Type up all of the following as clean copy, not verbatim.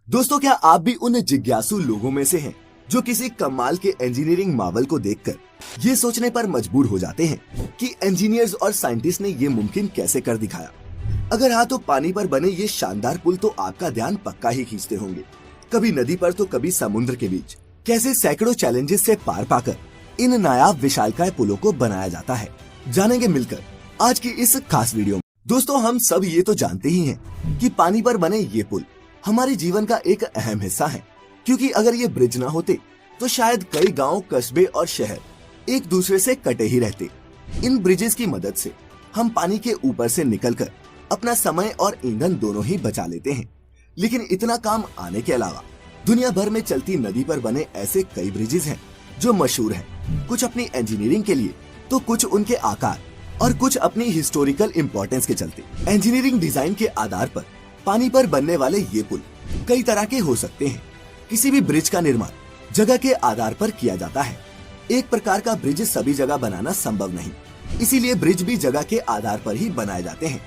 दोस्तों, क्या आप भी उन जिज्ञासु लोगों में से हैं जो किसी कमाल के इंजीनियरिंग मावल को देखकर ये सोचने पर मजबूर हो जाते हैं कि इंजीनियर्स और साइंटिस्ट ने ये मुमकिन कैसे कर दिखाया? अगर हाँ, तो पानी पर बने ये शानदार पुल तो आपका ध्यान पक्का ही खींचते होंगे। कभी नदी पर तो कभी समुद्र के बीच कैसे सैकड़ों चैलेंजेस से पार पाकर इन नायाब विशालकाय पुलों को बनाया जाता है, जानेंगे मिलकर आज की इस खास वीडियो में। दोस्तों, हम सब ये तो जानते ही हैं कि पानी पर बने ये पुल हमारे जीवन का एक अहम हिस्सा है, क्योंकि अगर ये ब्रिज ना होते तो शायद कई गांव, कस्बे और शहर एक दूसरे से कटे ही रहते। इन ब्रिजेस की मदद से हम पानी के ऊपर से निकलकर अपना समय और ईंधन दोनों ही बचा लेते हैं। लेकिन इतना काम आने के अलावा दुनिया भर में चलती नदी पर बने ऐसे कई ब्रिजेस हैं जो मशहूर हैं, कुछ अपनी इंजीनियरिंग के लिए तो कुछ उनके आकार और कुछ अपनी हिस्टोरिकल इम्पोर्टेंस के चलते। इंजीनियरिंग डिजाइन के आधार पर पानी पर बनने वाले ये पुल कई तरह के हो सकते हैं। किसी भी ब्रिज का निर्माण जगह के आधार पर किया जाता है। एक प्रकार का ब्रिज सभी जगह बनाना संभव नहीं, इसीलिए ब्रिज भी जगह के आधार पर ही बनाए जाते हैं।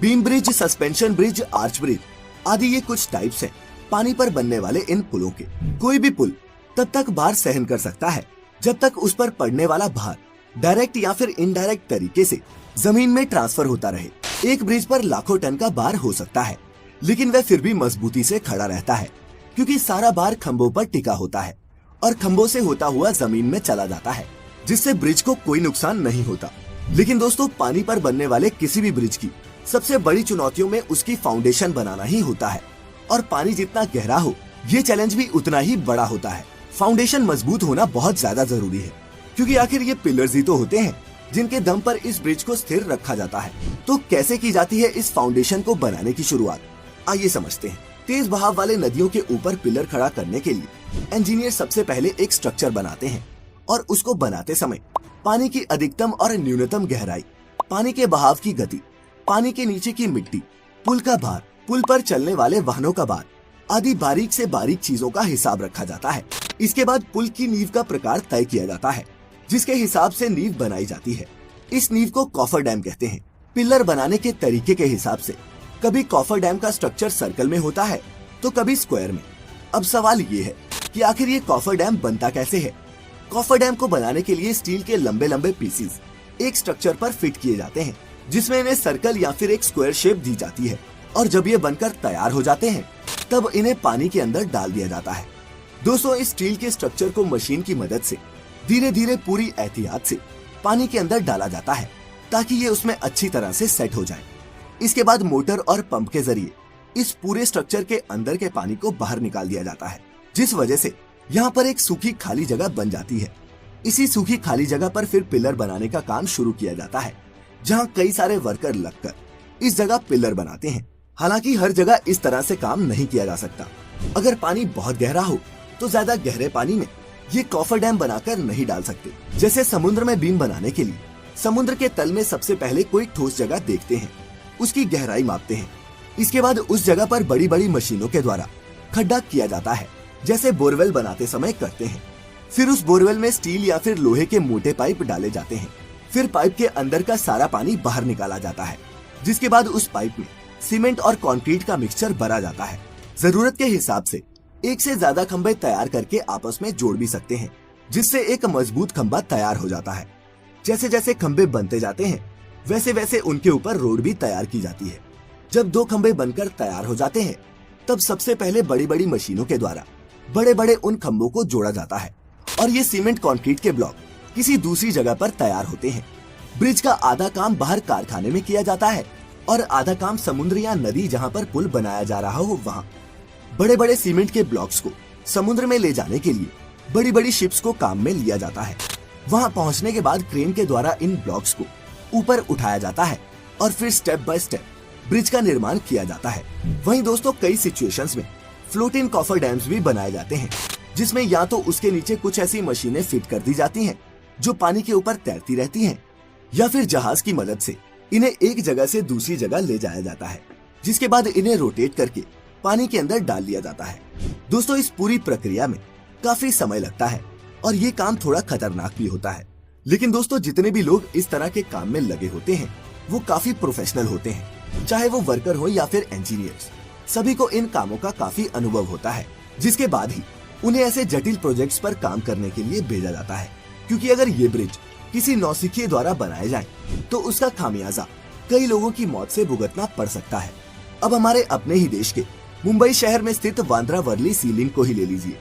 Beam bridge, suspension bridge, arch bridge आदि ये कुछ टाइप्स हैं पानी पर बनने वाले इन पुलों के। कोई भी पुल तब तक भार सहन कर सकता है जब तक उस पर पड़ने वाला भार डायरेक्ट या फिर इनडायरेक्ट तरीके से जमीन में ट्रांसफर होता रहे। एक ब्रिज पर लाखों टन का भार हो सकता है, लेकिन वह फिर भी मजबूती से खड़ा रहता है, क्योंकि सारा भार खंभों पर टिका होता है और खंभों से होता हुआ जमीन में चला जाता है, जिससे ब्रिज को कोई नुकसान नहीं होता। लेकिन दोस्तों, पानी पर बनने वाले किसी भी ब्रिज की सबसे बड़ी चुनौतियों में उसकी फाउंडेशन बनाना ही होता है, और पानी जितना गहरा हो ये चैलेंज भी उतना ही बड़ा होता है। फाउंडेशन मजबूत होना बहुत ज्यादा जरूरी है, क्योंकि आखिर ये पिलर्स ही तो होते हैं जिनके दम पर इस ब्रिज को स्थिर रखा जाता है। तो कैसे की जाती है इस फाउंडेशन को बनाने की शुरुआत, आइए समझते हैं। तेज बहाव वाले नदियों के ऊपर पिलर खड़ा करने के लिए इंजीनियर सबसे पहले एक स्ट्रक्चर बनाते हैं, और उसको बनाते समय पानी की अधिकतम और न्यूनतम गहराई, पानी के बहाव की गति, पानी के नीचे की मिट्टी, पुल का भार, पुल पर चलने वाले वाहनों का भार आदि बारीक से बारीक चीजों का हिसाब रखा जाता है। इसके बाद पुल की नींव का प्रकार तय किया जाता है, जिसके हिसाब से नींव बनाई जाती है। इस नींव को कॉफर डैम कहते हैं। पिलर बनाने के तरीके के हिसाब से कभी कॉफर डैम का स्ट्रक्चर सर्कल में होता है तो कभी स्क्वायर में। अब सवाल ये है कि आखिर ये कॉफर डैम बनता कैसे है? कॉफर डैम को बनाने के लिए स्टील के लंबे लंबे पीसेस एक स्ट्रक्चर पर फिट किए जाते हैं, जिसमें इन्हें सर्कल या फिर एक स्क्वायर शेप दी जाती है, और जब ये बनकर तैयार हो जाते हैं तब इन्हें पानी के अंदर डाल दिया जाता है। दोस्तों, इस स्टील के स्ट्रक्चर को मशीन की मदद से धीरे धीरे पूरी एहतियात से पानी के अंदर डाला जाता है, ताकि ये उसमें अच्छी तरह से सेट हो जाए। इसके बाद मोटर और पंप के जरिए इस पूरे स्ट्रक्चर के अंदर के पानी को बाहर निकाल दिया जाता है, जिस वजह से यहाँ पर एक सूखी खाली जगह बन जाती है। इसी सूखी खाली जगह पर फिर पिलर बनाने का काम शुरू किया जाता है, जहाँ कई सारे वर्कर लगकर इस जगह पिलर बनाते हैं। हालांकि हर जगह इस तरह से काम नहीं किया जा सकता। अगर पानी बहुत गहरा हो तो ज्यादा गहरे पानी में ये कॉफर डैम बनाकर नहीं डाल सकते। जैसे समुद्र में बीम बनाने के लिए समुद्र के तल में सबसे पहले कोई ठोस जगह देखते हैं, उसकी गहराई मापते हैं। इसके बाद उस जगह पर बड़ी बड़ी मशीनों के द्वारा खड्डा किया जाता है, जैसे बोरवेल बनाते समय करते हैं। फिर उस बोरवेल में स्टील या फिर लोहे के मोटे पाइप डाले जाते हैं। फिर पाइप के अंदर का सारा पानी बाहर निकाला जाता है, जिसके बाद उस पाइप में सीमेंट और कंक्रीट का मिक्सचर भरा जाता है। जरूरत के हिसाब से एक से ज्यादा खंभे तैयार करके आपस में जोड़ भी सकते हैं, जिससे एक मजबूत खंभा तैयार हो जाता है। जैसे जैसे खंभे बनते जाते हैं वैसे वैसे उनके ऊपर रोड भी तैयार की जाती है। जब दो खंभे बनकर तैयार हो जाते हैं तब सबसे पहले बड़ी बड़ी मशीनों के द्वारा बड़े बड़े उन खंभों को जोड़ा जाता है, और ये सीमेंट कंक्रीट के ब्लॉक किसी दूसरी जगह पर तैयार होते हैं। ब्रिज का आधा काम बाहर कारखाने में किया जाता है, और आधा काम समुद्र या नदी जहाँ पर पुल बनाया जा रहा हो वहाँ। बड़े बड़े सीमेंट के ब्लॉक्स को समुद्र में ले जाने के लिए बड़ी बड़ी शिप्स को काम में लिया जाता है। वहाँ पहुँचने के बाद क्रेन के द्वारा इन ब्लॉक्स को ऊपर उठाया जाता है, और फिर स्टेप बाय स्टेप ब्रिज का निर्माण किया जाता है। वहीं दोस्तों, कई सिचुएशंस में फ्लोटिंग कॉफर डैम्स भी बनाए जाते हैं, जिसमें या तो उसके नीचे कुछ ऐसी मशीनें फिट कर दी जाती हैं जो पानी के ऊपर तैरती रहती हैं, या फिर जहाज की मदद से इन्हें एक जगह से दूसरी जगह ले जाया जाता है, जिसके बाद इन्हें रोटेट करके पानी के अंदर डाल दिया जाता है। दोस्तों, इस पूरी प्रक्रिया में काफी समय लगता है, और ये काम थोड़ा खतरनाक भी होता है। लेकिन दोस्तों, जितने भी लोग इस तरह के काम में लगे होते हैं वो काफी प्रोफेशनल होते हैं, चाहे वो वर्कर हो या फिर इंजीनियर्स। सभी को इन कामों का काफी अनुभव होता है, जिसके बाद ही उन्हें ऐसे जटिल प्रोजेक्ट्स पर काम करने के लिए भेजा जाता है। क्योंकि अगर ये ब्रिज किसी नौसिखिए द्वारा बनाए जाए तो उसका खामियाजा कई लोगों की मौत से भुगतना पड़ सकता है। अब हमारे अपने ही देश के मुंबई शहर में स्थित बांद्रा वर्ली सी लिंक को ही ले लीजिए।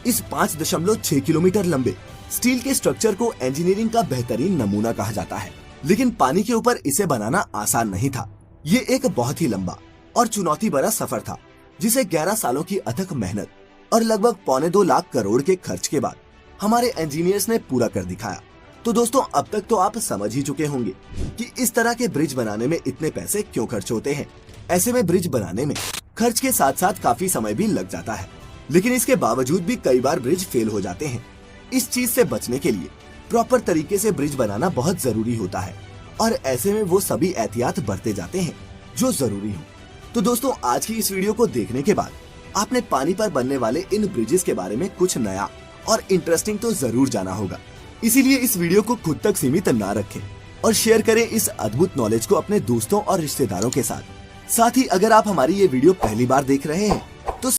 इस 5.6 किलोमीटर लंबे स्टील के स्ट्रक्चर को इंजीनियरिंग का बेहतरीन नमूना कहा जाता है, लेकिन पानी के ऊपर इसे बनाना आसान नहीं था। ये एक बहुत ही लंबा और चुनौती भरा सफर था, जिसे 11 सालों की अथक मेहनत और लगभग 1.25 लाख करोड़ के खर्च के बाद हमारे इंजीनियर्स ने पूरा कर दिखाया। तो दोस्तों, अब तक तो आप समझ ही चुके होंगे कि इस तरह के ब्रिज बनाने में इतने पैसे क्यों खर्च होते हैं। ऐसे में ब्रिज बनाने में खर्च के साथ साथ काफी समय भी लग जाता है, लेकिन इसके बावजूद भी कई बार ब्रिज फेल हो जाते हैं। इस चीज से बचने के लिए प्रॉपर तरीके से ब्रिज बनाना बहुत जरूरी होता है और ऐसे में वो सभी एहतियात बरते जाते हैं जो जरूरी हो। तो दोस्तों, आज की इस वीडियो को देखने के बाद आपने पानी पर बनने वाले इन ब्रिजेस के बारे में कुछ नया और इंटरेस्टिंग तो जरूर जाना होगा। इसीलिए इस वीडियो को खुद तक सीमित ना रखें और शेयर करें इस अद्भुत नॉलेज को अपने दोस्तों और रिश्तेदारों के साथ ही अगर आप हमारी ये वीडियो पहली बार देख रहे हैं